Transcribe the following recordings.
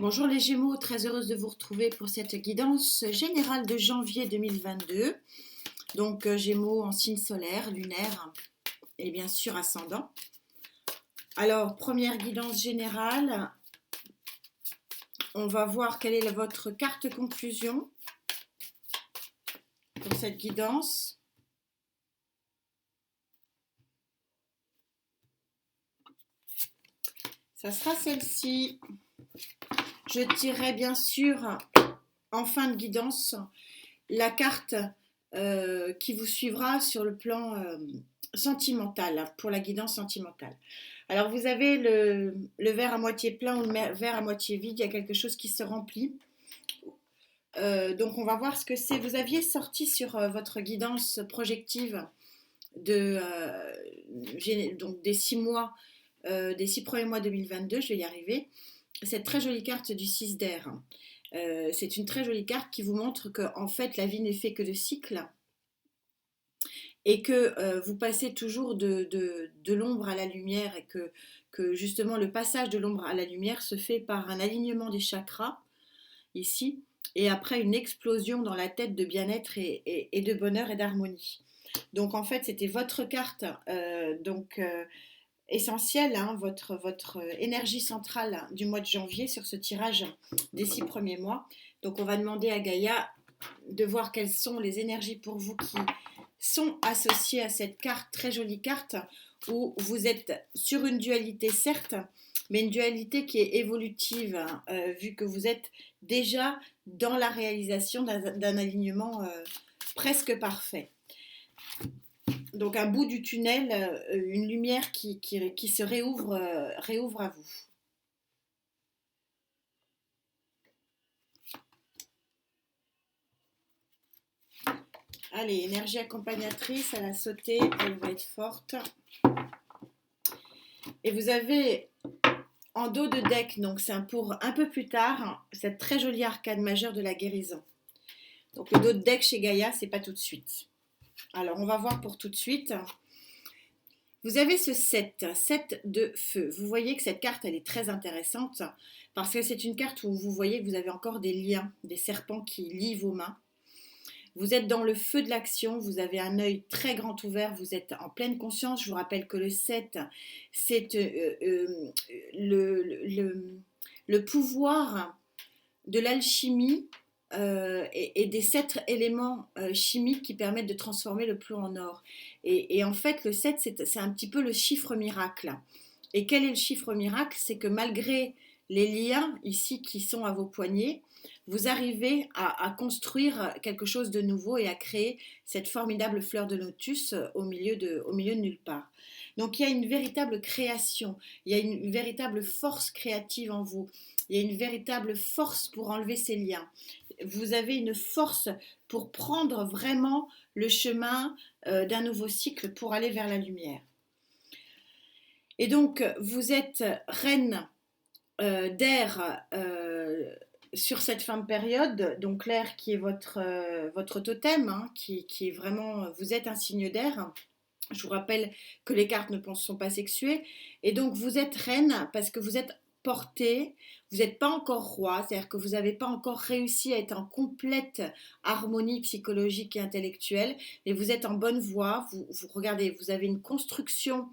Bonjour les Gémeaux, très heureuse de vous retrouver pour cette guidance générale de janvier 2022. Donc Gémeaux en signe solaire, lunaire et bien sûr ascendant. Alors, première guidance générale, on va voir quelle est votre carte conclusion pour cette guidance. Ça sera celle-ci. Je tirerai bien sûr en fin de guidance la carte qui vous suivra sur le plan sentimental, pour la guidance sentimentale. Alors vous avez le verre à moitié plein ou le verre à moitié vide, il y a quelque chose qui se remplit. Donc on va voir ce que c'est. Vous aviez sorti sur votre guidance projective donc des 6 mois, des 6 premiers mois 2022, je vais y arriver, cette très jolie carte du 6 d'air. C'est une très jolie carte qui vous montre que en fait la vie n'est fait que de cycles et que vous passez toujours de l'ombre à la lumière et que justement le passage de l'ombre à la lumière se fait par un alignement des chakras ici et après une explosion dans la tête de bien-être et de bonheur et d'harmonie. Donc en fait c'était votre carte essentielle, hein, votre énergie centrale du mois de janvier sur ce tirage des 6 premiers mois. Donc on va demander à Gaïa de voir quelles sont les énergies pour vous qui sont associées à cette carte, très jolie carte, où vous êtes sur une dualité certes, mais une dualité qui est évolutive, hein, vu que vous êtes déjà dans la réalisation d'un alignement presque parfait. Donc un bout du tunnel, une lumière qui se réouvre à vous. Allez, énergie accompagnatrice, elle a sauté, elle va être forte. Et vous avez en dos de deck, donc c'est pour un peu plus tard, cette très jolie arcade majeure de la guérison. Donc le dos de deck chez Gaïa, c'est pas tout de suite. Alors on va voir pour tout de suite. Vous avez ce 7 de feu. Vous voyez que cette carte, elle est très intéressante parce que c'est une carte où vous voyez que vous avez encore des liens, des serpents qui lient vos mains. Vous êtes dans le feu de l'action, vous avez un œil très grand ouvert, vous êtes en pleine conscience. Je vous rappelle que le 7, c'est le pouvoir de l'alchimie et des 7 éléments chimiques qui permettent de transformer le plomb en or. Et en fait, le 7, c'est un petit peu le chiffre miracle. Et quel est le chiffre miracle? C'est que malgré les liens ici qui sont à vos poignets, vous arrivez à construire quelque chose de nouveau et à créer cette formidable fleur de lotus au milieu de nulle part. Donc il y a une véritable création, il y a une véritable force créative en vous, il y a une véritable force pour enlever ces liens. Vous avez une force pour prendre vraiment le chemin d'un nouveau cycle pour aller vers la lumière. Et donc vous êtes reine d'air sur cette fin de période, donc l'air qui est votre totem, hein, qui est vraiment, vous êtes un signe d'air. Je vous rappelle que les cartes ne sont pas sexuées. Et donc vous êtes reine parce que vous êtes portée, vous n'êtes pas encore roi, c'est-à-dire que vous n'avez pas encore réussi à être en complète harmonie psychologique et intellectuelle, mais vous êtes en bonne voie. Vous regardez, vous avez une construction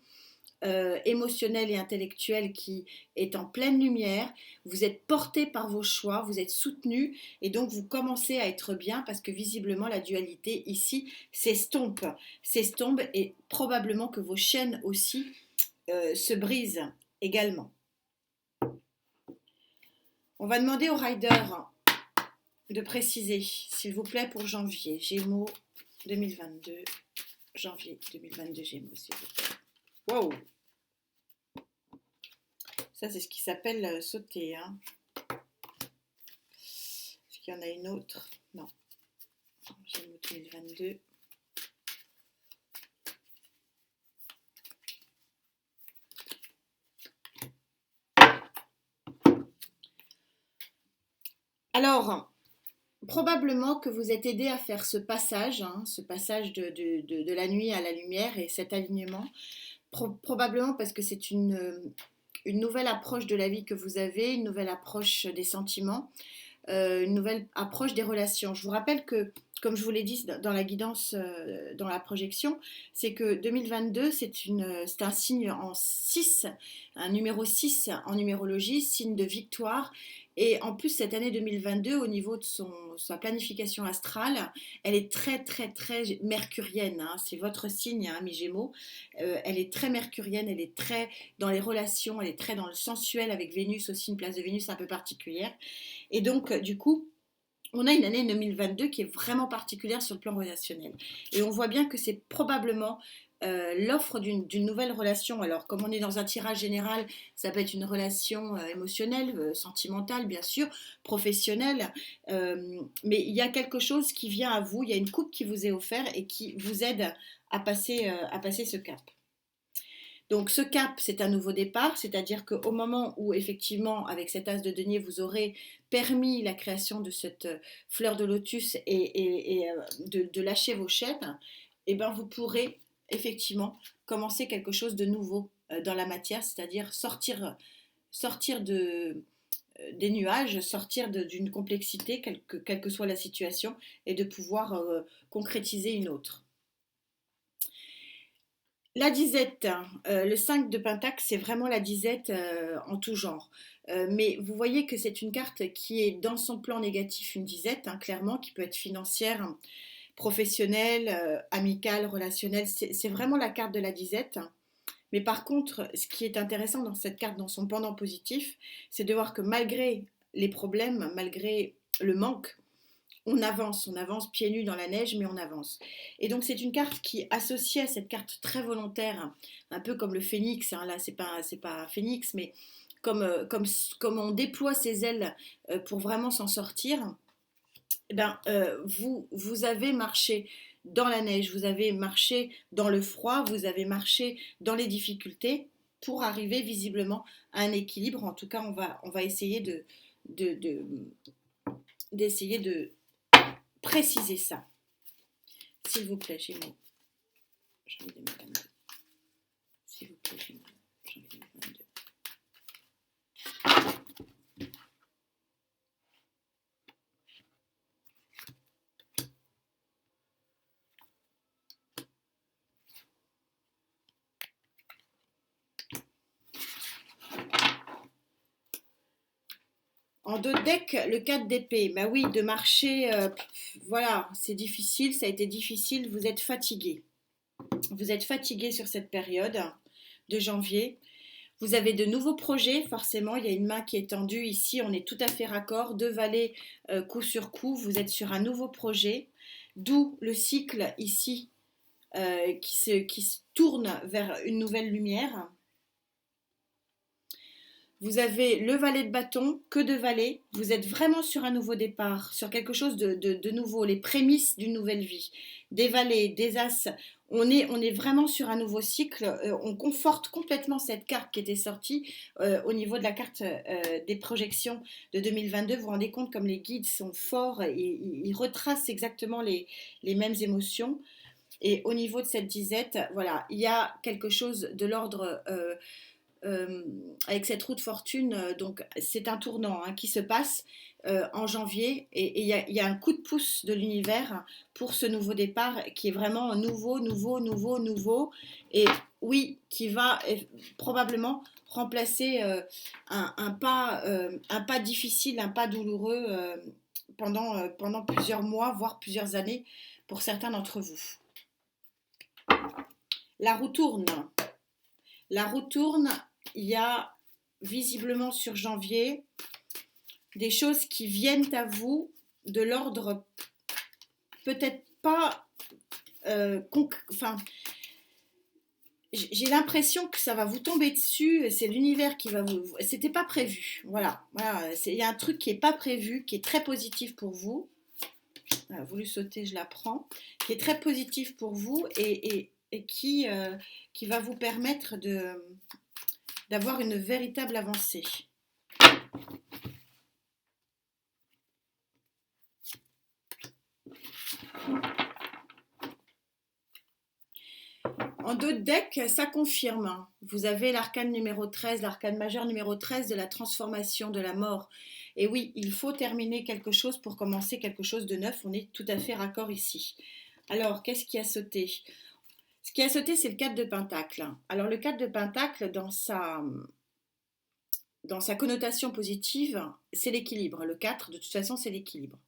émotionnelle et intellectuelle qui est en pleine lumière, vous êtes porté par vos choix, vous êtes soutenu et donc vous commencez à être bien parce que visiblement la dualité ici s'estompe et probablement que vos chaînes aussi se brisent également. On va demander au rider de préciser, s'il vous plaît, pour janvier, Gémeaux 2022, janvier 2022 Gémeaux, s'il vous plaît. Wow! Ça, c'est ce qui s'appelle sauter. Hein. Est-ce qu'il y en a une autre? Non. Gémeaux 2022. Alors, probablement que vous êtes aidé à faire ce passage, hein, de la nuit à la lumière et cet alignement. Probablement parce que c'est une une nouvelle approche de la vie que vous avez, une nouvelle approche des sentiments, une nouvelle approche des relations. Je vous rappelle que, comme je vous l'ai dit dans la guidance, dans la projection, c'est que 2022, c'est un signe en 6, un numéro 6 en numérologie, signe de victoire. Et en plus, cette année 2022, au niveau de sa planification astrale, elle est très, très, très mercurienne. Hein. C'est votre signe, hein, mi-gémeaux. Elle est très mercurienne, elle est très dans les relations, elle est très dans le sensuel, avec Vénus aussi, une place de Vénus un peu particulière. Et donc, du coup, on a une année 2022 qui est vraiment particulière sur le plan relationnel. Et on voit bien que c'est probablement l'offre d'une nouvelle relation. Alors, comme on est dans un tirage général, ça peut être une relation émotionnelle, sentimentale, bien sûr, professionnelle. Mais il y a quelque chose qui vient à vous, il y a une coupe qui vous est offerte et qui vous aide à passer ce cap. Donc ce cap, c'est un nouveau départ, c'est-à-dire qu'au moment où effectivement, avec cet as de denier, vous aurez permis la création de cette fleur de lotus et de lâcher vos chaînes, eh ben, vous pourrez effectivement commencer quelque chose de nouveau dans la matière, c'est-à-dire sortir des nuages, sortir d'une complexité, quelle que soit la situation, et de pouvoir concrétiser une autre. La disette, le 5 de Pentacle, c'est vraiment la disette en tout genre. Mais vous voyez que c'est une carte qui est dans son plan négatif une disette, hein, clairement, qui peut être financière, professionnelle, amicale, relationnelle. C'est vraiment la carte de la disette. Mais par contre, ce qui est intéressant dans cette carte, dans son pendant positif, c'est de voir que malgré les problèmes, malgré le manque, on avance pieds nus dans la neige, mais on avance. Et donc c'est une carte qui est associée à cette carte très volontaire, un peu comme le phénix, hein, là c'est pas un phénix, mais comme on déploie ses ailes pour vraiment s'en sortir, vous avez marché dans la neige, vous avez marché dans le froid, vous avez marché dans les difficultés pour arriver visiblement à un équilibre. En tout cas, on va essayer d'essayer de préciser ça. S'il vous plaît, Gémeaux. Janvier 2022. S'il vous plaît, Gémeaux. Janvier 2022. En dos de deck, le 4 d'épée. Bah oui, de marcher, voilà, c'est difficile, ça a été difficile, vous êtes fatigué. Vous êtes fatigué sur cette période de janvier. Vous avez de nouveaux projets, forcément, il y a une main qui est tendue ici, on est tout à fait raccord, deux valets coup sur coup, vous êtes sur un nouveau projet, d'où le cycle ici qui se tourne vers une nouvelle lumière. Vous avez le valet de bâton, que de valets. Vous êtes vraiment sur un nouveau départ, sur quelque chose de nouveau, les prémices d'une nouvelle vie. Des valets, des as, on est vraiment sur un nouveau cycle. On conforte complètement cette carte qui était sortie au niveau de la carte des projections de 2022. Vous vous rendez compte comme les guides sont forts, ils retracent exactement les mêmes émotions. Et au niveau de cette disette, voilà, il y a quelque chose de l'ordre avec cette roue de fortune, donc c'est un tournant hein, qui se passe en janvier et il y a un coup de pouce de l'univers pour ce nouveau départ qui est vraiment nouveau et oui, qui va probablement remplacer un pas difficile, un pas douloureux pendant plusieurs mois, voire plusieurs années pour certains d'entre vous. La roue tourne. La roue tourne, il y a visiblement sur janvier des choses qui viennent à vous de l'ordre peut-être pas j'ai l'impression que ça va vous tomber dessus, c'est l'univers qui va vous... C'était pas prévu, voilà. Il y a un truc qui est pas prévu, qui est très positif pour vous. J'ai voulu sauter, je la prends. Qui est très positif pour vous et qui va vous permettre d'avoir une véritable avancée. En d'autres decks, ça confirme, hein. Vous avez l'arcane numéro 13, l'arcane majeur numéro 13 de la transformation, de la mort. Et oui, il faut terminer quelque chose pour commencer quelque chose de neuf. On est tout à fait raccord ici. Alors, qu'est-ce qui a sauté? Ce qui a sauté, c'est le 4 de Pentacle. Alors, le 4 de Pentacle, dans sa connotation positive, c'est l'équilibre. Le 4, de toute façon, c'est l'équilibre.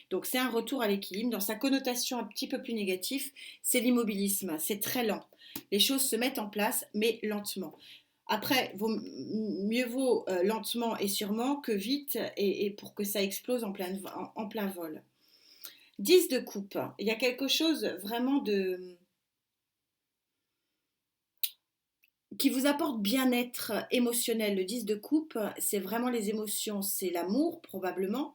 Donc, c'est un retour à l'équilibre. Dans sa connotation un petit peu plus négative, c'est l'immobilisme. C'est très lent. Les choses se mettent en place, mais lentement. Après, mieux vaut lentement et sûrement que vite et pour que ça explose en plein vol. 10 de coupe. Il y a quelque chose vraiment qui vous apporte bien-être émotionnel. Le 10 de coupe, c'est vraiment les émotions, c'est l'amour probablement,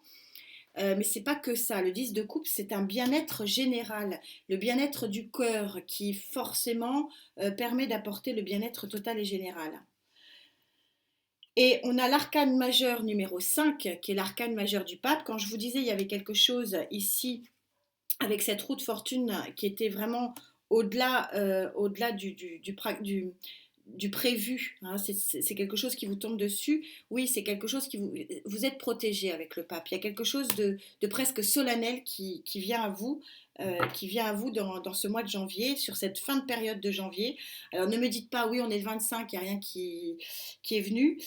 mais c'est pas que ça. Le 10 de coupe, c'est un bien-être général, le bien-être du cœur qui forcément permet d'apporter le bien-être total et général. Et on a l'arcane majeur numéro 5, qui est l'arcane majeur du pape. Quand je vous disais, il y avait quelque chose ici avec cette roue de fortune qui était vraiment au-delà du prévu, hein. C'est quelque chose qui vous tombe dessus. Oui, c'est quelque chose vous êtes protégé avec le pape. Il y a quelque chose de presque solennel qui vient à vous, dans ce mois de janvier, sur cette fin de période de janvier. Alors ne me dites pas, oui, on est le 25, il n'y a rien qui est venu.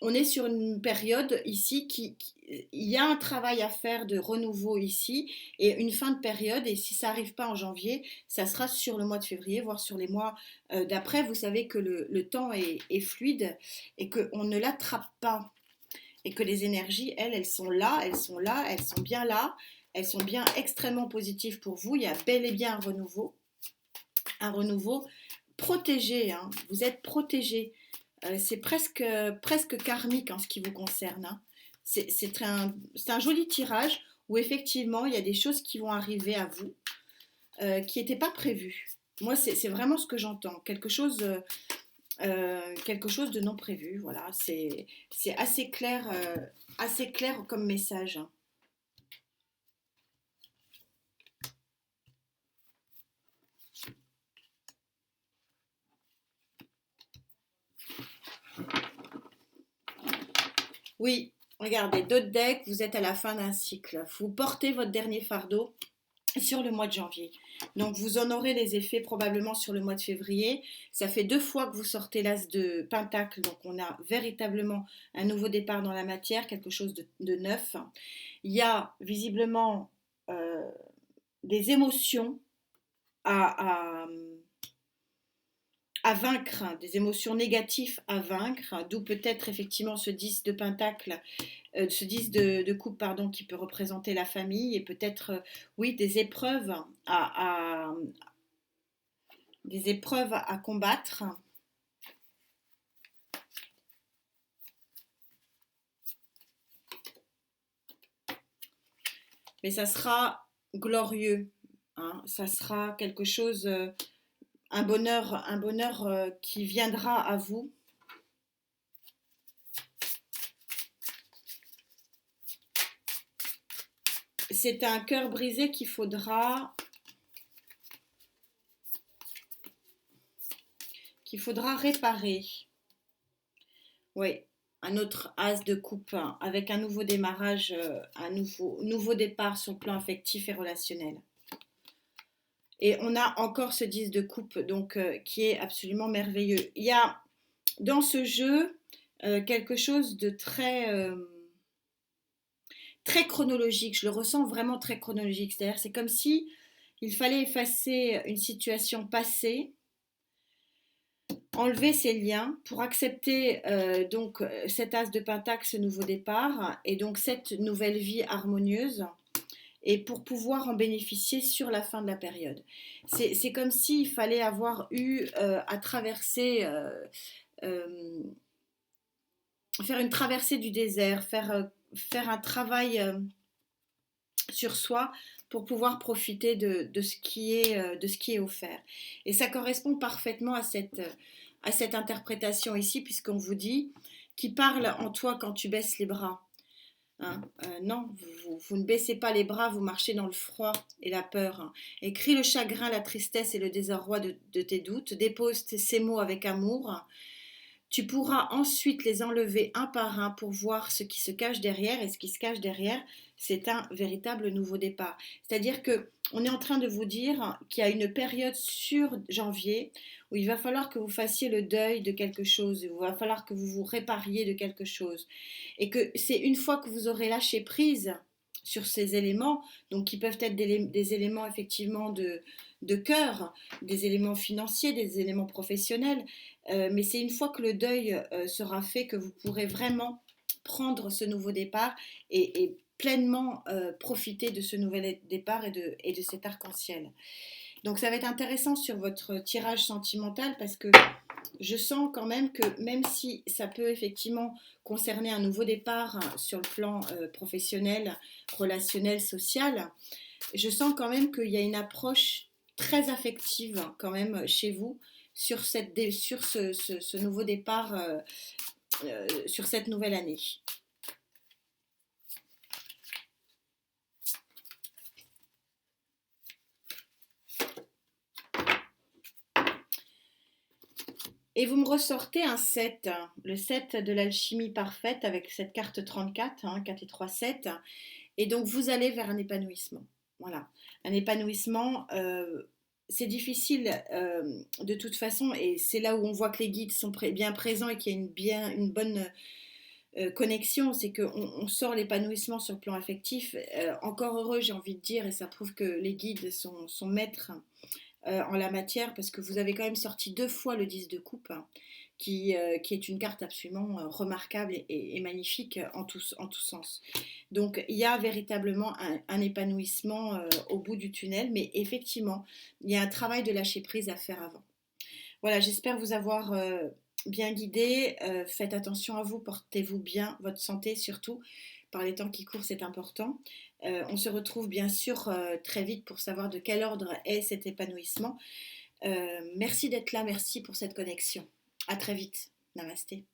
On est sur une période ici il y a un travail à faire de renouveau ici et une fin de période, et si ça n'arrive pas en janvier, ça sera sur le mois de février, voire sur les mois d'après. Vous savez que le temps est fluide et qu'on ne l'attrape pas et que les énergies, elles sont là, elles sont là, elles sont bien là, elles sont bien extrêmement positives pour vous. Il y a bel et bien un renouveau protégé, hein. Vous êtes protégé. C'est presque karmique en ce qui vous concerne, hein. C'est un joli tirage où effectivement il y a des choses qui vont arriver à vous qui n'étaient pas prévues. Moi, c'est vraiment ce que j'entends. Quelque chose de non prévu. Voilà, c'est assez clair comme message, hein. Oui, regardez, d'autres decks, vous êtes à la fin d'un cycle. Vous portez votre dernier fardeau sur le mois de janvier. Donc vous en aurez les effets probablement sur le mois de février. Ça fait 2 fois que vous sortez l'as de Pentacle, donc on a véritablement un nouveau départ dans la matière, quelque chose de neuf. Il y a visiblement des émotions à, à, à vaincre, des émotions négatives à vaincre, d'où peut-être effectivement ce 10 de Pentacle, ce 10 de coupe, pardon, qui peut représenter la famille, et peut-être, oui, des épreuves à combattre. Mais ça sera glorieux, hein. Ça sera quelque chose, un bonheur qui viendra à vous. C'est un cœur brisé qu'il faudra réparer. Oui, un autre as de coupe, hein, avec un nouveau démarrage, un nouveau départ sur le plan affectif et relationnel. Et on a encore ce 10 de coupe, donc qui est absolument merveilleux. Il y a dans ce jeu quelque chose de très chronologique. Je le ressens vraiment très chronologique. C'est-à-dire, c'est comme si il fallait effacer une situation passée, enlever ces liens pour accepter donc cet as de Pentacle, ce nouveau départ, et donc cette nouvelle vie harmonieuse, et pour pouvoir en bénéficier sur la fin de la période. C'est comme s'il fallait avoir eu à traverser, faire une traversée du désert, faire un travail sur soi pour pouvoir profiter de ce qui est offert. Et ça correspond parfaitement à cette interprétation ici, puisqu'on vous dit qui parle en toi quand tu baisses les bras. hein. Non, vous ne baissez pas les bras, vous marchez dans le froid et la peur, hein. Écris le chagrin, la tristesse et le désarroi de tes doutes. Dépose ces mots avec amour. Tu pourras ensuite les enlever un par un pour voir ce qui se cache derrière. Et ce qui se cache derrière, c'est un véritable nouveau départ. C'est-à-dire que on est en train de vous dire qu'il y a une période sur janvier où il va falloir que vous fassiez le deuil de quelque chose, où il va falloir que vous vous répariez de quelque chose. Et que c'est une fois que vous aurez lâché prise sur ces éléments, donc qui peuvent être des éléments effectivement de cœur, des éléments financiers, des éléments professionnels, mais c'est une fois que le deuil sera fait que vous pourrez vraiment prendre ce nouveau départ et pleinement profiter de ce nouvel départ et de cet arc-en-ciel. Donc ça va être intéressant sur votre tirage sentimental parce que je sens quand même que même si ça peut effectivement concerner un nouveau départ sur le plan professionnel, relationnel, social, je sens quand même qu'il y a une approche très affective quand même chez vous sur, sur ce nouveau départ, sur cette nouvelle année. Et vous me ressortez un 7, le 7 de l'alchimie parfaite avec cette carte 34, 4 et 3, 7. Et donc vous allez vers un épanouissement. Voilà, un épanouissement. C'est difficile de toute façon, et c'est là où on voit que les guides sont bien présents et qu'il y a une bonne connexion, c'est qu'on sort l'épanouissement sur le plan affectif. Encore heureux, j'ai envie de dire, et ça prouve que les guides sont maîtres en la matière, parce que vous avez quand même sorti 2 fois le 10 de coupe, hein, qui est une carte absolument remarquable et magnifique en tout sens. Donc il y a véritablement un épanouissement au bout du tunnel, mais effectivement, il y a un travail de lâcher prise à faire avant. Voilà, j'espère vous avoir bien guidé. Faites attention à vous, portez-vous bien, votre santé surtout. Par les temps qui courent, c'est important. On se retrouve bien sûr très vite pour savoir de quel ordre est cet épanouissement. Merci d'être là, merci pour cette connexion. À très vite. Namasté.